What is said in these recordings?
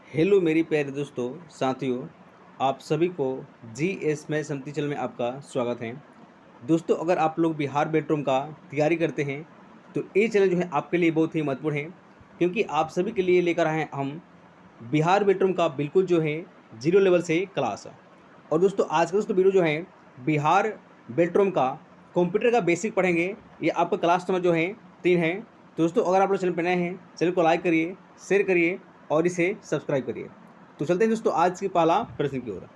Hello मेरी प्यारे दोस्तों साथियों, आप सभी को जीएस में समती चैनल में आपका स्वागत है। दोस्तों, अगर आप लोग बिहार बेटरूम का तैयारी करते हैं तो ये चैनल जो है आपके लिए बहुत ही महत्वपूर्ण है, क्योंकि आप सभी के लिए लेकर आए हैं हम बिहार बेटरूम का बिल्कुल जो है जीरो लेवल से क्लास। और दोस्तों, आज का दोस्तों वीडियो जो है बिहार बेटरूम का कंप्यूटर का बेसिक पढ़ेंगे। ये आपका क्लास नंबर जो है 3 है। तो दोस्तों, अगर आप लोग चैनल पर नए हैं, चैनल को लाइक करिए, शेयर करिए और इसे सब्सक्राइब करिए। तो चलते हैं दोस्तों आज की पहला प्रश्न की ओर।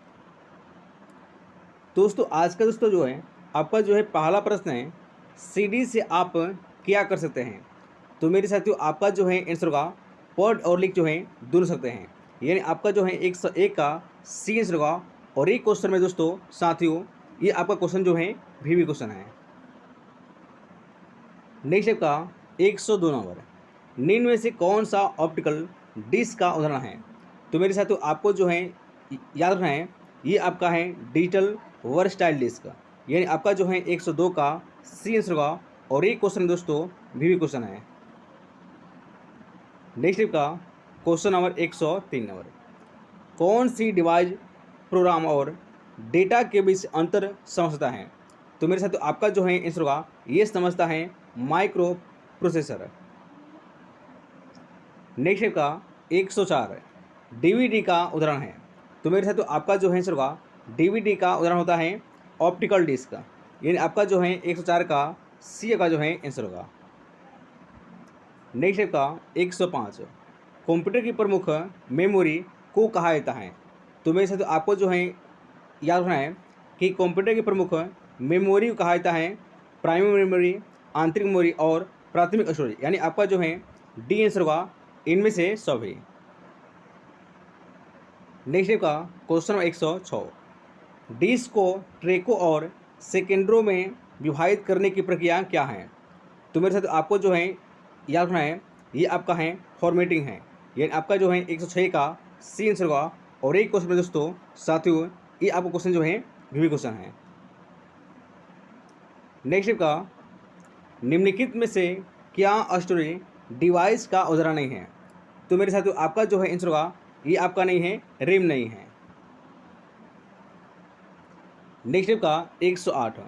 दोस्तों, आज का दोस्तों जो है आपका जो है पहला प्रश्न है, सीडी से आप क्या कर सकते हैं। तो मेरे साथियों, आपका जो है आंसर होगा पढ़ और लिख जो है दोनों सकते हैं। यानी आपका जो है 101 का सी आंसर होगा। और एक क्वेश्चन में दोस्तों साथियों, ये आपका क्वेश्चन जो है भी क्वेश्चन है। नेक्स्ट आपका 102 नंबर, निम्न में से कौन सा ऑप्टिकल डिस्क का उदाहरण है। तो मेरे साथियों, आपको जो है याद रखना है, ये आपका है डिजिटल वर्सटाइल डिस्क। यानी आपका जो है 102 का सी आंसर होगा। और एक क्वेश्चन दोस्तों भी क्वेश्चन है। नेक्स्ट का क्वेश्चन नंबर 103 नंबर, कौन सी डिवाइस प्रोग्राम और डेटा के बीच अंतर समझता है। तो मेरे साथ आपका जो है आंसर होगा, ये समझता है माइक्रो प्रोसेसर। नेक्स्ट का 104 डीवीडी का उदाहरण है। तो मेरे साथ आपका जो है आंसर होगा, डीवीडी का उदाहरण होता है ऑप्टिकल डिस्क। यानी आपका जो है 104 का सी का जो है आंसर होगा। नेक्स्ट का 105 कंप्यूटर की प्रमुख मेमोरी को कहा जाता है। तो मेरे साथ आपको जो है याद रखना है कि कंप्यूटर की प्रमुख मेमोरी को कहा जाता है प्राइमरी मेमोरी, आंतरिक मेमोरी और प्राथमिक स्टोरेज। यानी आपका जो है डी आंसर होगा इनमें से सभी। नेक्स्ट का क्वेश्चन नंबर 106, डिस्क को ट्रैकों और सेकेंडरों में विभाजित करने की प्रक्रिया क्या है। तो मेरे साथ आपको जो है याद रखना है, ये आपका है फॉर्मेटिंग है। यानी आपका जो है 106 का सी आंसर होगा। और एक क्वेश्चन में दोस्तों साथियों, ये आपका क्वेश्चन जो है भी क्वेश्चन है। नेक्स्ट का निम्नलिखित में से क्या स्टोरेज डिवाइस का उदाहरण नहीं है। तो मेरे साथियों, आपका जो है आंसर होगा, ये आपका नहीं है, रैम नहीं है। नेक्स्ट का 108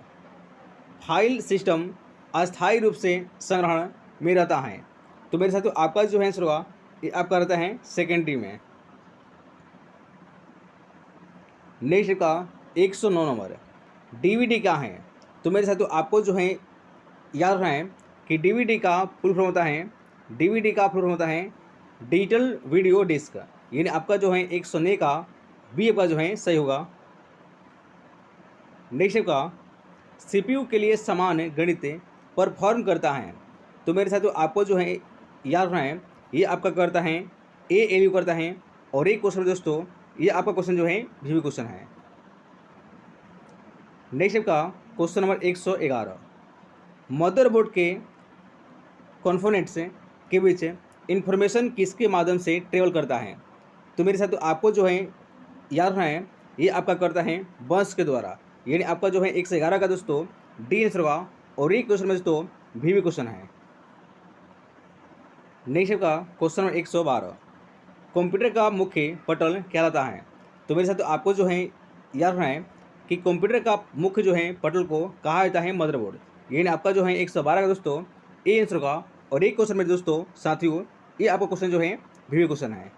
फाइल सिस्टम अस्थायी रूप से संग्रहण में रहता है। तो मेरे साथियों, आपका जो है आंसर होगा, ये आपका रहता है सेकेंडरी में। नेक्स्ट का 109 नंबर, डीवीडी क्या है। तो मेरे साथियों, आपको जो है याद रखना है कि डीवीडी का फुल फॉर्म होता है, डीवीडी का फुल फॉर्म होता है डिजिटल वीडियो डिस्क। यानी आपका जो है 109 का बी आपका जो है सही होगा। नेक्स्ट का सीपीयू के लिए समान गणित परफॉर्म करता है। तो मेरे साथियों, आपको जो है याद रखना है, ये आपका करता है एएलयू करता है। और एक क्वेश्चन दोस्तों, ये आपका क्वेश्चन जो है भी क्वेश्चन है। नेक्स्ट का क्वेश्चन नंबर 111, मदरबोर्ड के कॉन्पोनेंट्स के बीच इंफॉर्मेशन किसके माध्यम से ट्रेवल करता है। तो मेरे साथ आपको जो है याद रखना है, ये आपका करता है बस के द्वारा। यानी आपका जो है 111 का दोस्तों डी आंसर होगा। और एक क्वेश्चन में दोस्तों भी क्वेश्चन है। नेक्स्ट का क्वेश्चन नंबर 112, कंप्यूटर का मुख्य पटल कहलाता है। तो मेरे साथ आपको जो है याद रखना है कि कंप्यूटर का मुख्य जो है पटल को कहा जाता है मदरबोर्ड। यानी आपका जो है 112 का दोस्तों ए आंसर होगा। और एक क्वेश्चन में दोस्तों साथियों, ये आपका क्वेश्चन जो है भी क्वेश्चन है।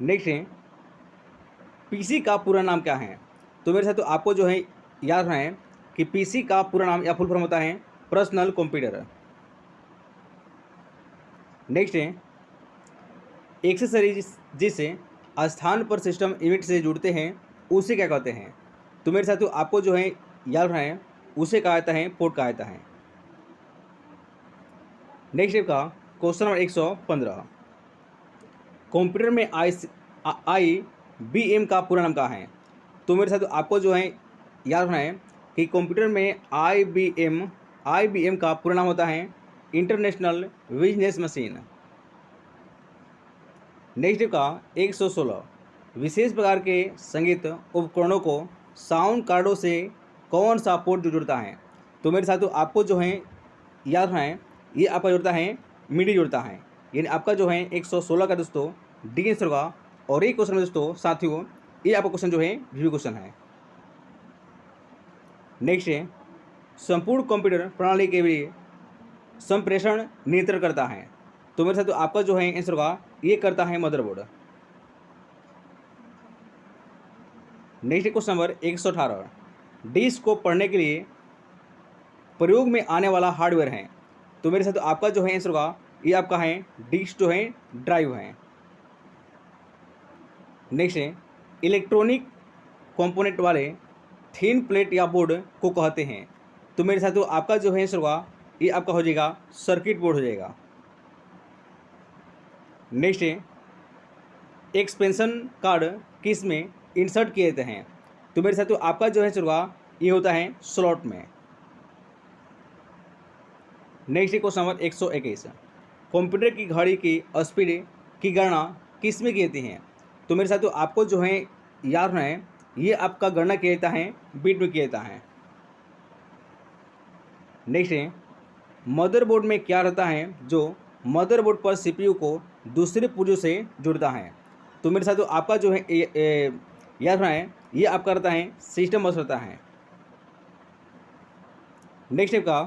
नेक्स्ट है, पीसी का पूरा नाम क्या है। तो मेरे साथियों, आपको जो है याद रखना है कि पीसी का पूरा नाम या फुल फॉर्म होता है पर्सनल कंप्यूटर। नेक्स्ट है, एक्सेसरीज जिसे स्थान पर सिस्टम यूनिट से जुड़ते हैं उसे क्या कहते हैं। तो मेरे साथियों, आपको जो है याद रखना है, उसे कहा जाता है पोर्ट कहा जाता है। नेक्स्ट का क्वेश्चन नंबर 115, कंप्यूटर में आई बी एम का पूरा नाम क्या है। तो मेरे साथ आपको जो है याद रखना है कि कंप्यूटर में आई बी एम का पूरा नाम होता है इंटरनेशनल बिजनेस मशीन। नेक्स्ट का 116, विशेष प्रकार के संगीत उपकरणों को साउंड कार्डों से कौन सा पोर्ट जुड़ता है। तो मेरे साथियों, आपको जो है याद रखना है, ये आपका जुड़ता है मिडी जुड़ता है। यानी आपका जो है 116 का दोस्तों डी आंसर होगा। और ये क्वेश्चन में दोस्तों साथियों ये आपका क्वेश्चन जो है वी क्वेश्चन है। नेक्स्ट है संपूर्ण कंप्यूटर प्रणाली के लिए संप्रेषण नियंत्रण करता है। तो मेरे साथ तो आपका जो है आंसर होगा ये करता है motherboard. Next question number 118 disk को पढ़ने के लिए प्रयोग में आने वाला हार्डवेयर है। तो मेरे साथ तो आपका जो है आंसर होगा ये आपका है डिस्क जो है ड्राइव है। नेक्स्ट है इलेक्ट्रॉनिक कंपोनेंट वाले थिन प्लेट या बोर्ड को कहते हैं। तो मेरे साथ तो आपका जो है आंसर होगा ये आपका हो जाएगा सर्किट बोर्ड हो जाएगा। नेक्स्ट है एक्सपेंशन कार्ड किस में इंसर्ट किए जाते हैं। तो मेरे साथ तो आपका जो है आंसर होगा ये होता है स्लॉट में। नेक्स्ट क्वेश्चन नंबर 121 कंप्यूटर की घड़ी की स्पीड की गणना किस में की जाती है। तो मेरे साथ तो आपको जो है याद रखना है ये आपका गणना किया जाता है बीट में किया जाता है। नेक्स्ट है मदरबोर्ड में क्या रहता है जो मदरबोर्ड पर सीपीयू को दूसरे पुर्जों से जुड़ता है। तो मेरे साथ तो आपका जो है याद रखना है ये आपका रहता है सिस्टम बस रहता है। नेक्स्ट का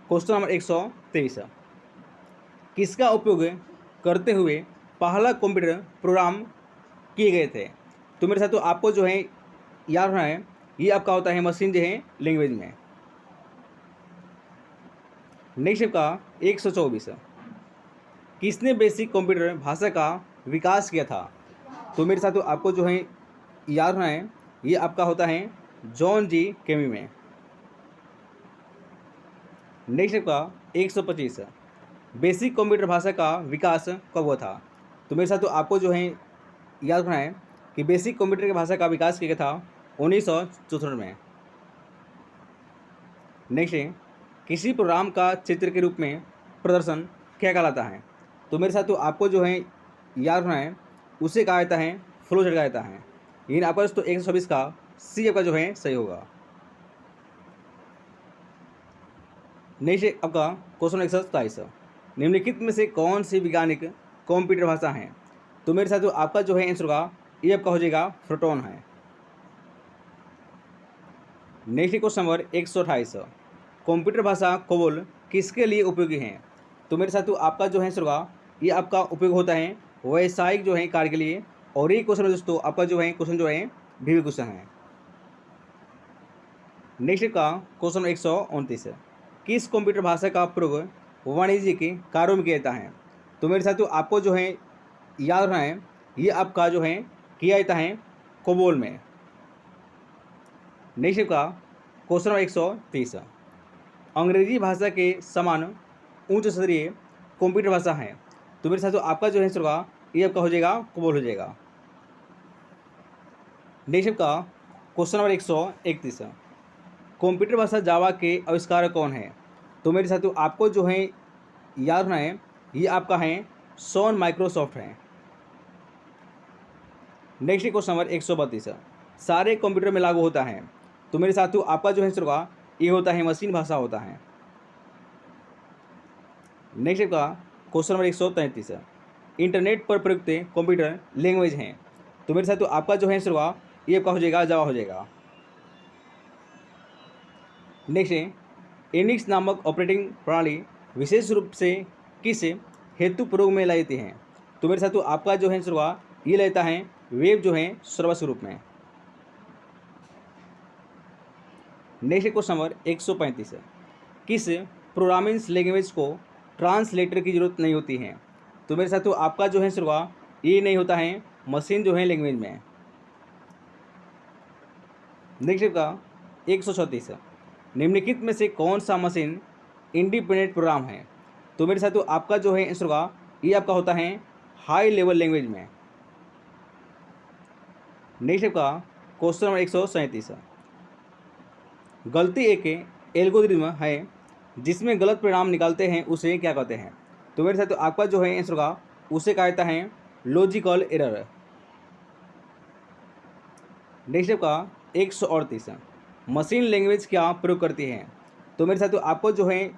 क्वेश्चन नंबर 123 किसका उपयोग करते हुए पहला कंप्यूटर प्रोग्राम किए गए थे। तो मेरे साथ तो आपको जो है याद रखना है ये आपका होता है मशीन जो है लैंग्वेज में। नेक्स्ट का 124 किसने बेसिक कंप्यूटर भाषा का विकास किया था। तो मेरे साथ तो आपको जो है याद रखना है ये आपका होता है जॉन जी केमी में। नेक्स्ट का 125 बेसिक कंप्यूटर भाषा का विकास कब हुआ था। तो मेरे साथ तो आपको जो है याद रखना है कि बेसिक कंप्यूटर की भाषा का विकास किया गया था 1964 में। नेक्स्ट है किसी प्रोग्राम का चित्र के रूप में प्रदर्शन क्या कहलाता है। तो मेरे साथ तो आपको जो है याद रखना है उसे कहा जाता है फ्लो चार्ट कहा जाता है। लेकिन आपका दोस्तों 126 का सी आपका जो है सही होगा। नेक्स्ट आपका क्वेश्चन 127 निम्नलिखित में से कौन सी वैज्ञानिक कंप्यूटर भाषा है। तो मेरे साथ तो आपका जो है आंसर होगा ये आपका हो जाएगा फोर्ट्रॉन है। नेक्स्ट क्वेश्चन नंबर 128 कंप्यूटर भाषा कोबोल किसके लिए उपयोगी है। तो मेरे साथ तो आपका जो है आंसर होगा ये आपका उपयोग होता है व्यावसायिक जो है कार्य के लिए। और ये क्वेश्चन दोस्तों आपका जो है क्वेश्चन जो है भी क्वेश्चन है। नेक्स्ट का क्वेश्चन 129 किस कंप्यूटर भाषा का प्रयोग वाणिज्यिक कार्यों में किया जाता है। तो मेरे साथ तो आपको जो है याद रखना है ये आपका जो है किया जाता है कोबोल में। नेक्स्ट का क्वेश्चन नंबर 130 अंग्रेजी भाषा के समान उच्च स्तरीय कंप्यूटर भाषा है। तो मेरे साथ तो आपका जो है आंसर होगा ये आपका हो जाएगा कोबोल हो जाएगा। नेक्स्ट का क्वेश्चन नंबर 131 कंप्यूटर भाषा जावा के आविष्कारक कौन है। तो मेरे साथ तो आपको जो है याद रखना है ये आपका है सोन माइक्रोसॉफ्ट है। नेक्स्ट क्वेश्चन नंबर 132 सारे कंप्यूटर में लागू होता है। तो मेरे साथ तो आपका जो है आंसर होगा ये होता है मशीन भाषा होता है। नेक्स्ट का क्वेश्चन नंबर 133 इंटरनेट पर प्रयुक्त कंप्यूटर लैंग्वेज हैं। तो मेरे साथ तो आपका जो है आंसर होगा ये आपका हो जाएगा जावा हो जाएगा। नेक्स्ट है एनिक्स नामक ऑपरेटिंग प्रणाली विशेष रूप से किस हेतु प्रयोग में लाई जाती है। तो मेरे साथ तो आपका जो है आंसर होगा ये लेता है वेब जो है सर्वर के रूप में। नेक्स्ट क्वेश्चन नंबर 135 किस प्रोग्रामिंग लैंग्वेज को ट्रांसलेटर की जरूरत नहीं होती है। तो मेरे साथ तो आपका जो है आंसर होगा ये नहीं होता है मशीन जो है लैंग्वेज में। नेक्स्ट का 136 निम्नलिखित में से कौन सा मशीन इंडिपेंडेंट प्रोग्राम है। तो मेरे साथ तो आपका जो है आंसर होगा ये आपका होता है हाई लेवल लैंग्वेज में। नेक्स्ट का क्वेश्चन नंबर 137 गलती एक एल्गोरिथ्म है जिसमें गलत परिणाम निकालते हैं उसे क्या कहते हैं। तो मेरे साथ तो आपका जो है आंसर होगा उसे कहा जाता है लॉजिकल एरर। नेक्स्ट का 138 मशीन लैंग्वेज क्या प्रयोग करती है। तो मेरे साथ तो आपको जो है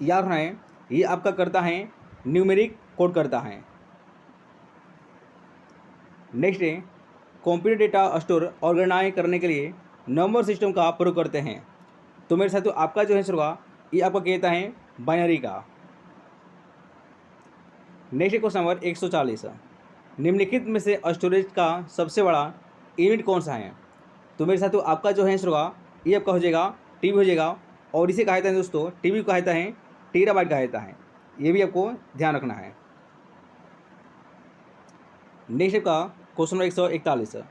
याद रखना है, ये आपका करता है न्यूमेरिक कोड करता है। नेक्स्ट है कंप्यूटर डेटा स्टोर ऑर्गेनाइज करने के लिए नंबर सिस्टम का प्रयोग करते हैं। तो मेरे साथियों आपका जो आंसर होगा ये आपका कहता है बाइनरी का। नेक्स्ट क्वेश्चन नंबर 140, निम्नलिखित में से स्टोरेज का सबसे बड़ा यूनिट कौन सा है। तो मेरे साथियों आपका जो आंसर होगा ये आपका हो जाएगा टीबी हो जाएगा, और इसे कहा जाता है दोस्तों, टीबी कहा जाता है टीराबाइट कहा जाता है, ये भी आपको ध्यान रखना है। नेक्स्ट का क्वेश्चन नंबर 141,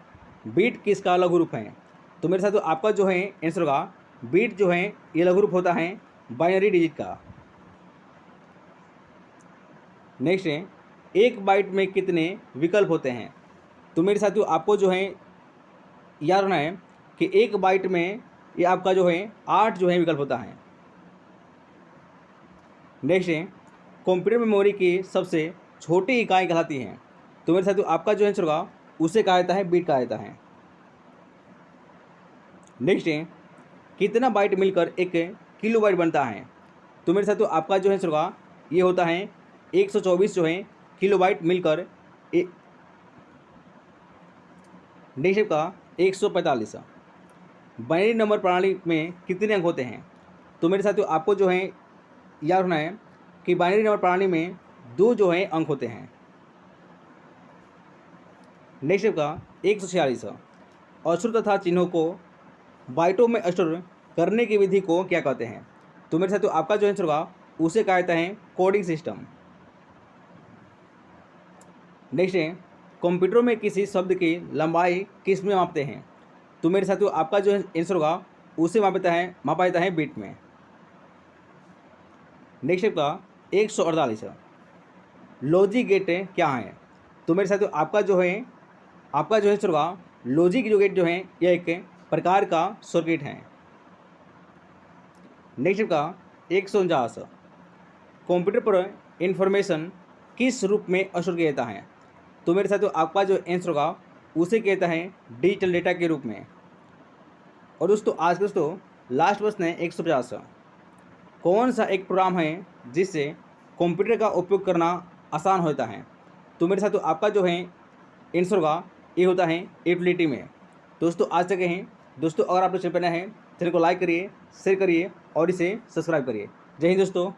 बीट किसका लघु रूप है। तो मेरे साथियों आपका जो है आंसर होगा बीट जो है ये लघु रूप होता है बाइनरी डिजिट का। नेक्स्ट है एक बाइट में कितने विकल्प होते हैं। तो मेरे साथियों आपको जो है याद रखना है कि एक बाइट में ये आपका जो है 8 जो है विकल्प होता है। नेक्स्ट है कंप्यूटर मेमोरी की सबसे छोटी इकाई कहलाती है। तो मेरे साथियों आपका जो आंसर होगा उसे कहा जाता है बीट कहा जाता है। नेक्स्ट है कितना बाइट मिलकर एक किलो बाइट बनता है। तो मेरे साथियों आपका जो आंसर होगा ये होता है 124 जो है किलो बाइट मिलकर नेक्स्ट का 145, बाइनरी नंबर प्रणाली में कितने अंक होते हैं। तो मेरे साथियों आपको जो है याद रखना है कि बाइनरी नंबर प्रणाली में 2 जो है अंक होते हैं। नेक्स्ट का 146, अक्षर तथा चिन्हों को बाइटों में स्टोर करने की विधि को क्या कहते हैं। तो मेरे साथियों आपका जो आंसर होगा उसे कहा जाता है कोडिंग सिस्टम। नेक्स्ट है कंप्यूटर में किसी शब्द की लंबाई किस में मापते हैं। तो मेरे साथियों आपका जो आंसर होगा उसे मापा जाता है बिट में। नेक्स्ट का 148, लॉजिक गेट क्या है। तो मेरे साथियों आपका जो आंसर होगा लॉजिक जो गेट जो है यह एक प्रकार का सर्किट है। नेक्स्ट का 149, कंप्यूटर पर इंफॉर्मेशन किस रूप में स्टोर किया जाता है। तो मेरे साथियों आपका जो आंसर होगा उसे कहता है डिजिटल डेटा के रूप में। और दोस्तों आज का लास्ट प्रश्न है 150, कौन सा एक प्रोग्राम है जिससे कंप्यूटर का उपयोग करना आसान होता है। तो मेरे साथियों आपका जो है आंसर होगा ये होता है यूटिलिटी में। दोस्तों आज तक हैं दोस्तों, अगर आप लोग चैनल पर नए हैं चैनल को लाइक करिए, शेयर करिए और इसे सब्सक्राइब करिए। जय हिंद दोस्तों।